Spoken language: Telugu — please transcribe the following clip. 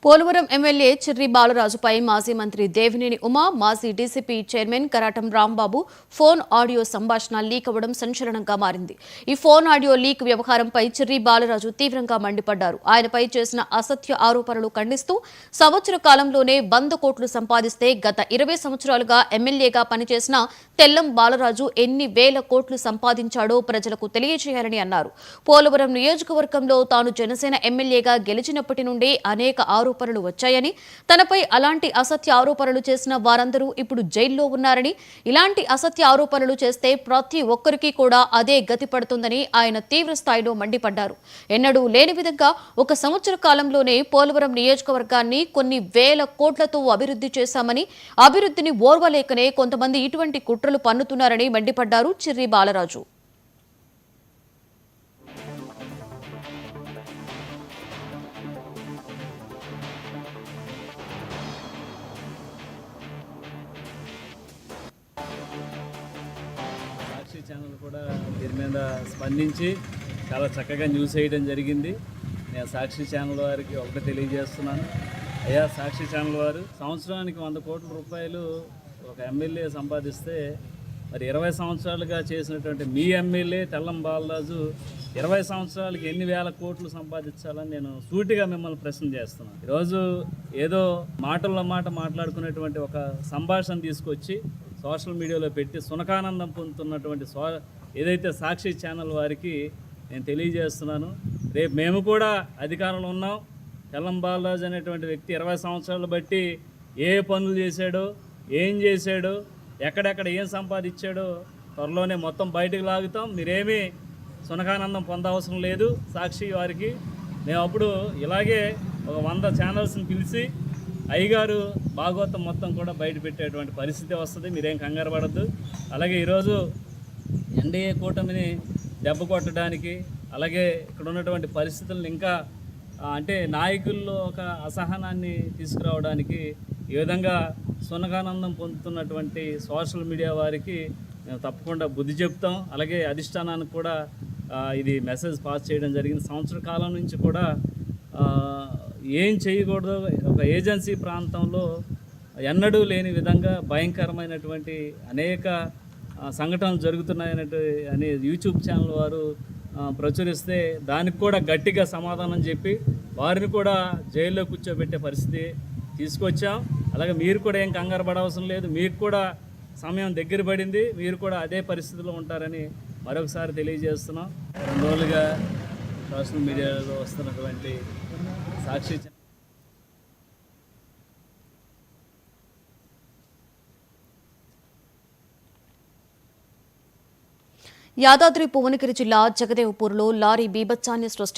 పోలవరం ఎమ్మెల్యే చిర్రి బాలరాజుపై మాజీ మంత్రి దేవినేని ఉమా, మాజీ DCP chairman Karatam Rambabu phone audio సంభాషణ లీక్ అవ్వడం సంచలనంగా మారింది. ఈ ఫోన్ ఆడియో లీక్ వ్యవహారంపై చిర్రి బాలరాజు తీవ్రంగా మండిపడ్డారు. ఆయనపై చేసిన అసత్య ఆరోపణలు ఖండిస్తూ సంవత్సర కాలంలోనే 100 కోట్లు సంపాదిస్తే గత 20 సంవత్సరాలుగా ఎమ్మెల్యేగా పనిచేసిన తెల్లం బాలరాజు ఎన్ని వేల కోట్లు సంపాదించాడో ప్రజలకు తెలియజేయాలని అన్నారు. పోలవరం నియోజకవర్గంలో తాను జనసేన ఎమ్మెల్యేగా గెలిచినప్పటి నుండి అనేక ఆరోపణలు వచ్చాయని, తనపై అలాంటి అసత్య ఆరోపణలు చేసిన వారందరూ ఇప్పుడు జైల్లో ఉన్నారని, ఇలాంటి అసత్య ఆరోపణలు చేస్తే ప్రతి ఒక్కరికి కూడా అదే గతి పడుతుందని ఆయన తీవ్ర స్థాయిలో మండిపడ్డారు. ఎన్నడూ లేని విధంగా ఒక సంవత్సర కాలంలోనే పోలవరం నియోజకవర్గాన్ని కొన్ని వేల కోట్లతో అభివృద్ధి చేశామని, అభివృద్ధిని ఓర్వలేకనే కొంతమంది ఇటువంటి కుట్రలు పన్నుతున్నారని మండిపడ్డారు చిర్రి బాలరాజు. సాక్షి ఛానల్ కూడా దీని మీద స్పందించి చాలా చక్కగా న్యూస్ వేయడం జరిగింది. నేను సాక్షి ఛానల్ వారికి ఒకటి తెలియజేస్తున్నాను. అయ్యా, సాక్షి ఛానల్ వారు సంవత్సరానికి 100 కోట్ల రూపాయలు ఒక ఎమ్మెల్యే సంపాదిస్తే మరి 20 సంవత్సరాలుగా చేసినటువంటి మీ ఎమ్మెల్యే తెల్లం బాలరాజు 20 సంవత్సరాలకి ఎన్ని వేల కోట్లు సంపాదించాలని నేను సూటిగా మిమ్మల్ని ప్రశ్న చేస్తున్నాను. ఈరోజు ఏదో మాటల్లో మాట మాట్లాడుకునేటువంటి ఒక సంభాషణ తీసుకొచ్చి సోషల్ మీడియాలో పెట్టి సునకానందం పొందుతున్నటువంటి ఏదైతే సాక్షి ఛానల్ వారికి నేను తెలియజేస్తున్నాను, రేపు మేము కూడా అధికారంలో ఉన్నాం. తెల్లం బాలరాజు అనేటువంటి వ్యక్తి 20 సంవత్సరాలు బట్టి ఏ పనులు చేశాడో, ఏం చేశాడో, ఎక్కడెక్కడ ఏం సంపాదించాడో త్వరలోనే మొత్తం బయటకు లాగుతాం. మీరేమీ సునకానందం పొందవసరం లేదు. సాక్షి వారికి మేము అప్పుడు ఇలాగే ఒక 100 ఛానల్స్ని పిలిచి అయ్యగారు భాగవతం మొత్తం కూడా బయట పెట్టేటువంటి పరిస్థితి వస్తుంది. మీరేం కంగారు పడద్దు. అలాగే ఈరోజు ఎన్డీఏ కూటమిని దెబ్బ కొట్టడానికి, అలాగే ఇక్కడ ఉన్నటువంటి పరిస్థితులను ఇంకా అంటే నాయకుల్లో ఒక అసహనాన్ని తీసుకురావడానికి ఈ విధంగా సునకానందం పొందుతున్నటువంటి సోషల్ మీడియా వారికి మేము తప్పకుండా బుద్ధి చెప్తాం. అలాగే అధిష్టానానికి కూడా ఇది మెసేజ్ పాస్ చేయడం జరిగింది. సంవత్సర కాలం నుంచి కూడా ఏం చేయకూడదు, ఒక ఏజెన్సీ ప్రాంతంలో ఎన్నడూ లేని విధంగా భయంకరమైనటువంటి అనేక సంఘటనలు జరుగుతున్నాయన్నట్టు అని యూట్యూబ్ ఛానల్ వారు ప్రచురిస్తే దానికి కూడా గట్టిగా సమాధానం చెప్పి వారిని కూడా జైల్లో కూర్చోబెట్టే పరిస్థితి తీసుకొచ్చాం. అలాగే మీరు కూడా ఏం కంగారు పడవసరం లేదు. మీకు కూడా సమయం దగ్గర పడింది. మీరు కూడా అదే పరిస్థితిలో ఉంటారని మరొకసారి తెలియజేస్తున్నాం. 2 రోజులుగా సోషల్ మీడియాలో వస్తున్నటువంటి సాక్షి యాదాద్రి భువనగిరి జిల్లా జగదేవ్పూర్లో లారీ బీభత్సాన్ని సృష్టించారు.